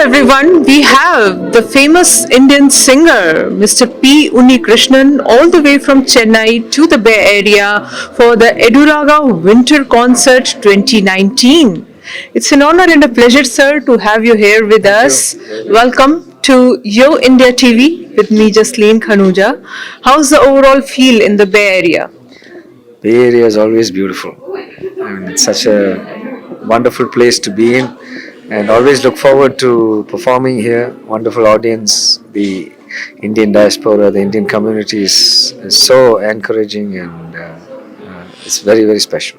everyone, we have the famous Indian singer Mr. P. UNNIKRISHNAN all the way from Chennai to the Bay Area for the Eduraga Winter Concert 2019. It's an honor and a pleasure, sir, to have you here with us. Welcome to Yo India TV with me, Jasleen, Khanuja. How's the overall feel in the Bay Area? Bay Area is always beautiful. I mean, it's such a wonderful place to be in, and always look forward to performing here. Wonderful audience. The Indian diaspora, the Indian community is so encouraging, and it's very, very special.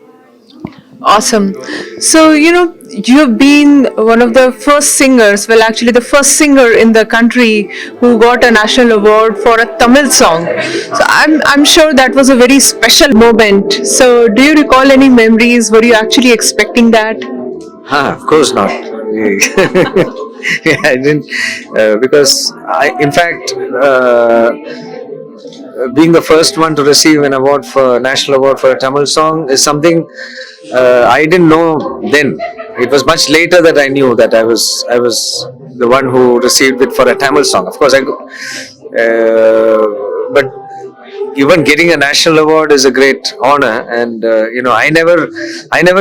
Awesome. So, you've been one of the first singers, well, actually, the first singer in the country who got a national award for a Tamil song. So, I'm sure that was a very special moment. So, do you recall any memories? Were you actually expecting that? Of course not. I didn't, because in fact, being the first one to receive an award for national award for a Tamil song is something I didn't know then. It was much later that I knew that I was the one who received it for a Tamil song. Of course, but even getting a national award is a great honor, and I never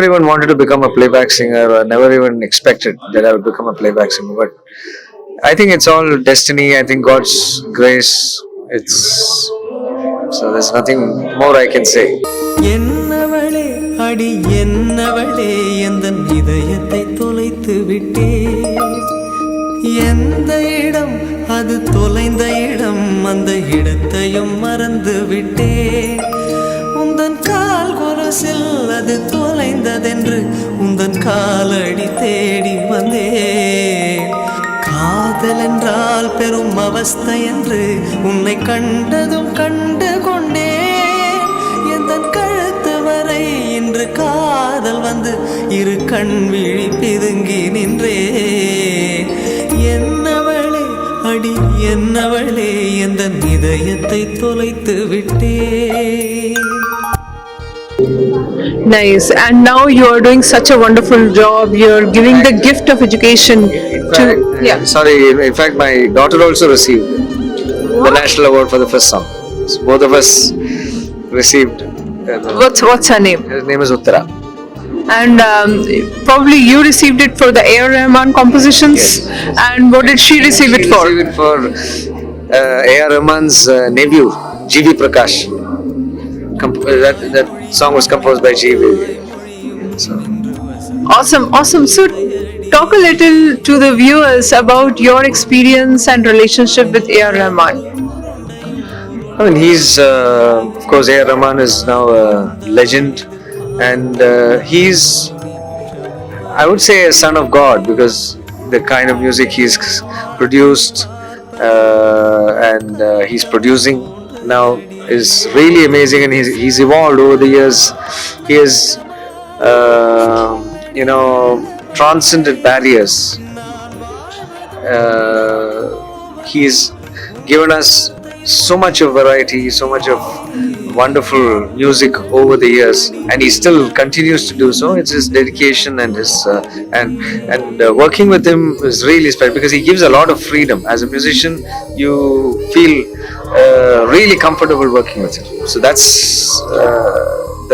even wanted to become a playback singer, or never even expected that I would become a playback singer. But I think it's all destiny. I think God's grace. So there's nothing more I can say. Ennavale அடி என்னவளே எந்தன் இதயத்தை தொலைத்து விட்டே எந்த இடம் அது தொலைந்த இடம் அந்த இடத்தையும் மறந்து விட்டே உந்தன் கால் கொலுசில் அது தொலைந்ததென்று உந்தன் காலடி தேடி வந்தேன் காதல் என்றால் பெரும் அவஸ்தை என்று உன்னை கண்டதும் கண்டு கொண்டேன் எந்தன் கழுத்து வரை இன்று காதல் வந்து இரு கண் விழி பிதுங்கி நின்றேன் என்னவளே அடி என்னவளே எந்தன் இதயத்தை தொலைத்து விட்டேன். Nice. And now you are doing such a wonderful job. You're giving the gift of education to. Yeah. Sorry, in fact, my daughter also received the national award for the first song. So both of us received. What's her name? Her name is Uttara. And probably you received it for the AR Rahman compositions. Yes. And what did she receive it for? She received it for AR Rahman's nephew, G.V. Prakash. That song was composed by G.V. So. Awesome. So, talk a little to the viewers about your experience and relationship with AR Rahman. I mean, he's, of course, AR Rahman is now a legend, and he's, I would say, a son of God, because the kind of music he's produced and he's producing now is really amazing, and he's evolved over the years. He has, transcended barriers. He's given us so much of variety, so much of wonderful music over the years, and he still continues to do so. It's his dedication and his and working with him is really special, because he gives a lot of freedom. As a musician, you feel really comfortable working with him. So that's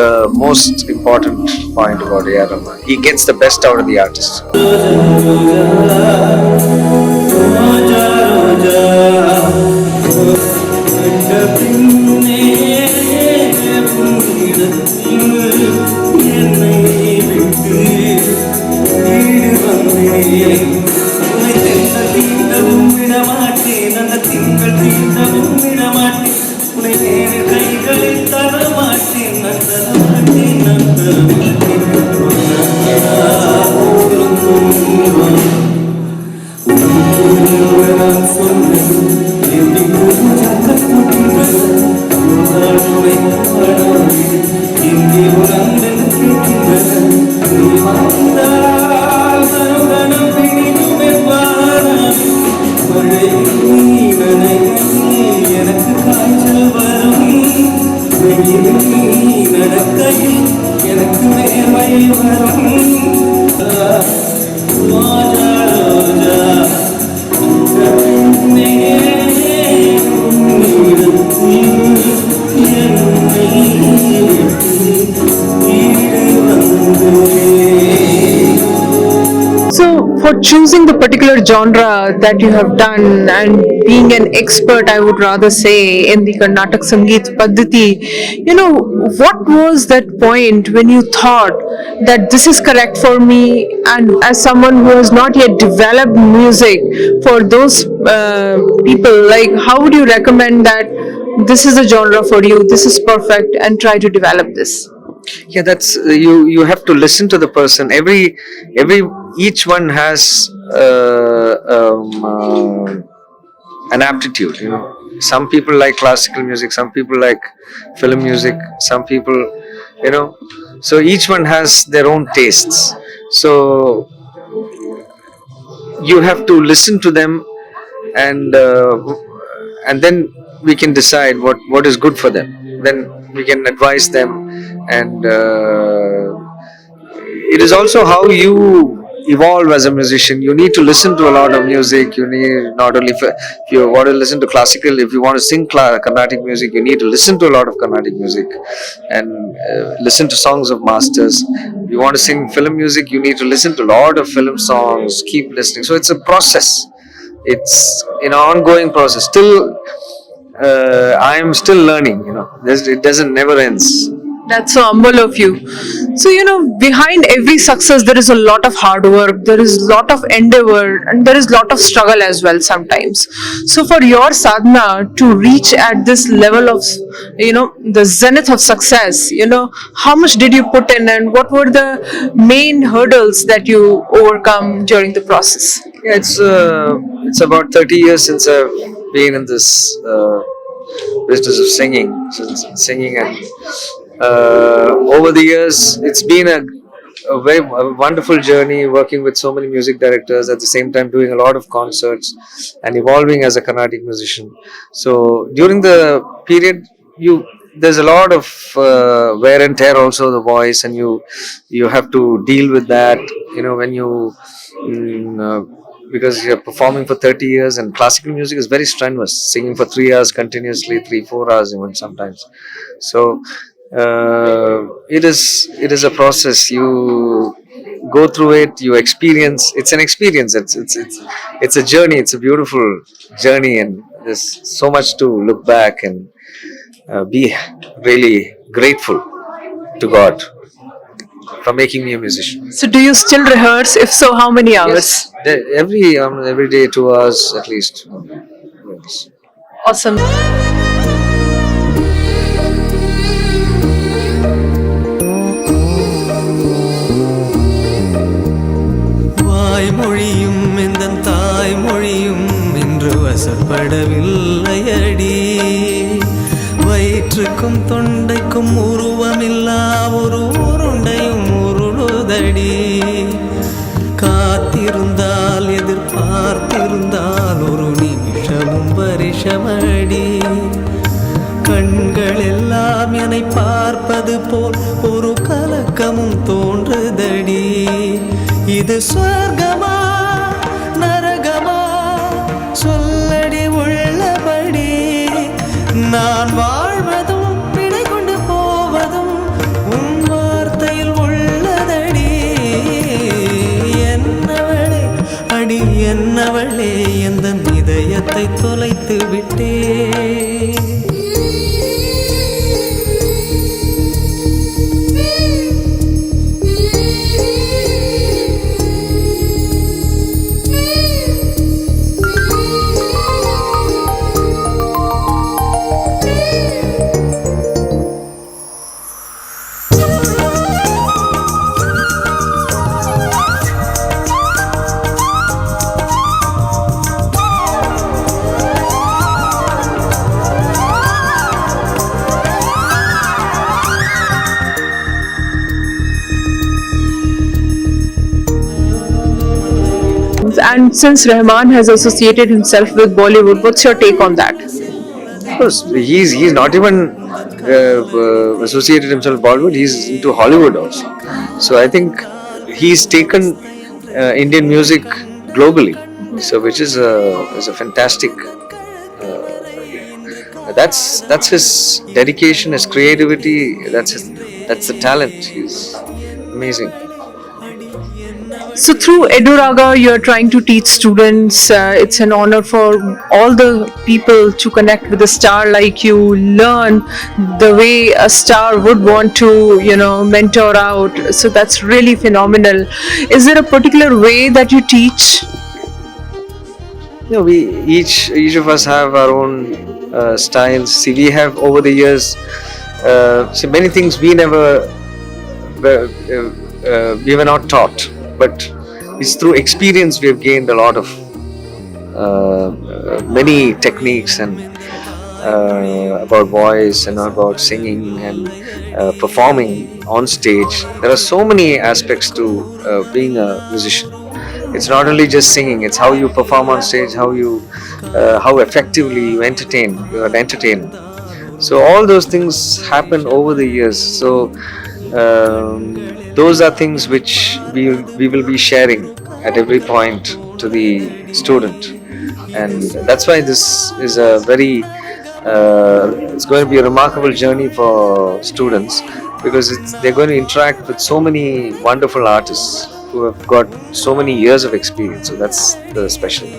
the most important point about AR Rahman. He gets the best out of the artist. choosing the particular genre that you have done and being an expert, I would rather say, in the Karnataka Sangeet Paddhati, what was that point when you thought that this is correct for me? And as someone who has not yet developed music, for those people, like, how would you recommend that this is a genre for you, this is perfect, and try to develop this? Yeah, that's you have to listen to the person. Every each one has an aptitude, some people like classical music, some people like film music, some people, so each one has their own tastes. So you have to listen to them, and then we can decide what is good for them. Then we can advise them, and it is also how you evolve as a musician. You need to listen to a lot of music. You need not only if you want to listen to classical, if you want to sing Carnatic music, you need to listen to a lot of Carnatic music, and listen to songs of masters. If you want to sing film music, you need to listen to a lot of film songs. Keep listening. So it's a process. It's an ongoing process. Still, I am still learning. It doesn't never ends. That's so humble of you. So, behind every success, there is a lot of hard work, there is a lot of endeavor, and there is a lot of struggle as well sometimes. So, for your sadhana to reach at this level of, the zenith of success, how much did you put in, and what were the main hurdles that you overcome during the process? Yeah, it's about 30 years since I've been in this business of singing, and over the years, it's been a very wonderful journey, working with so many music directors, at the same time doing a lot of concerts and evolving as a Carnatic musician. So during the period, there's a lot of wear and tear, also the voice, and you have to deal with that. When you because you're performing for 30 years, and classical music is very strenuous, singing for 3 hours continuously, 3-4 hours even sometimes. So it is a process. You go through it, you experience. It's an experience. It's a journey. It's a beautiful journey, and there's so much to look back and be really grateful to God for making me a musician. So, do you still rehearse? If so, how many hours? Yes, every day 2 hours at least. Yes. Awesome. வாய்மொழியும் எந்தன் தாய்மொழியும் இன்று வசப்படவில்லையடி. வயிற்றுக்கும் தொண்டைக்கும் உருவமில்லா ஒரு உருண்டையும் உருளுதடி. காத்திருந்தால் எதிர்பார்த்திருந்தால் ஒரு நிமிஷமும் வருஷமடி. கண்கள் எல்லாம் என்னை பார்ப்பது போல் ஒரு கலக்கமும் தோன்றுதடி. இது சொர்க்கமா நரகமா சொல்லடி உள்ளபடி. நான் வாழ்வதும் பிழை கொண்டு போவதும் உன் வார்த்தையில் உள்ளதடி. என்னவளே அடி என்னவளே எந்த இதயத்தை தொலைத்து விட்டே. And since Rahman has associated himself with Bollywood, what's your take on that? Of course, he's not even associated himself with Bollywood. He's into Hollywood also. So I think he's taken Indian music globally. So which is a fantastic. That's his dedication, his creativity. That's the talent. He's amazing. So through Eduraga, you're trying to teach students. It's an honor for all the people to connect with a star like you, learn the way a star would want to, mentor out. So that's really phenomenal. Is there a particular way that you teach? We each of us have our own styles. See, we have over the years, see, many things we never we were not taught, but it's through experience we have gained a lot of many techniques and about voice and about singing and performing on stage. There are so many aspects to being a musician. It's not only just singing; it's how you perform on stage, how effectively you entertain. You are entertained. So all those things happen over the years. So those are things which we will be sharing at every point to the student, and that's why this is a very it's going to be a remarkable journey for students, because they're going to interact with so many wonderful artists who have got so many years of experience. So that's the specialty.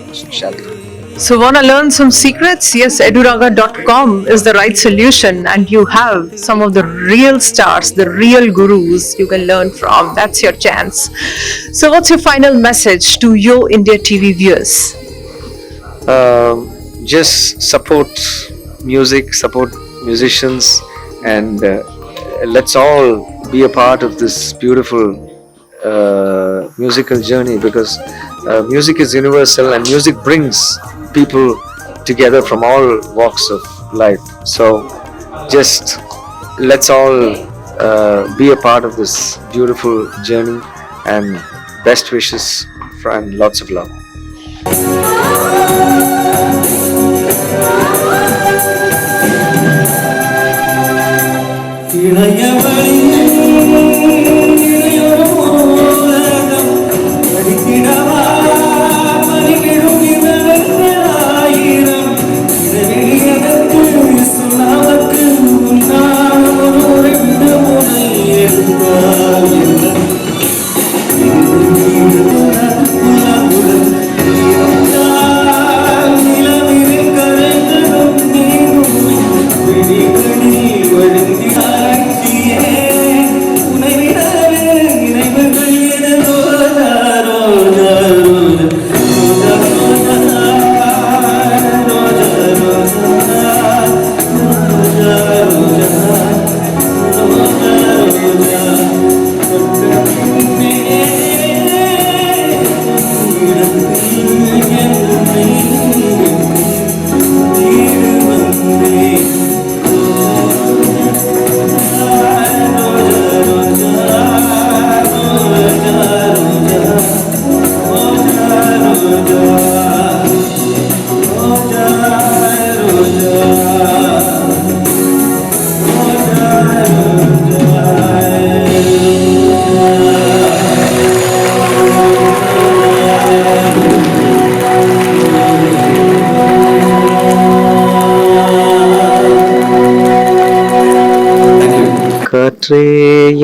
So, want to learn some secrets? Yes, eduraga.com is the right solution, and you have some of the real stars, the real gurus you can learn from. That's your chance. So, what's your final message to Yo India TV viewers? Just support music, support musicians, and let's all be a part of this beautiful musical journey, because music is universal and music brings people together from all walks of life. So just let's all be a part of this beautiful journey, and best wishes and lots of love. காற்றே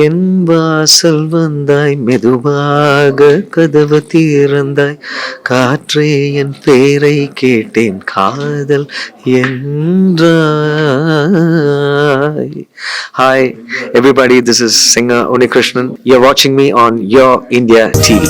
என் வாசல் வந்தாய், மெதுவாக கதவு திறந்தாய், காற்றே என் பேரை கேட்டேன், காதல் என்றாய். Hi everybody, this is singer UNNIKRISHNAN. You're watching me on Your India TV.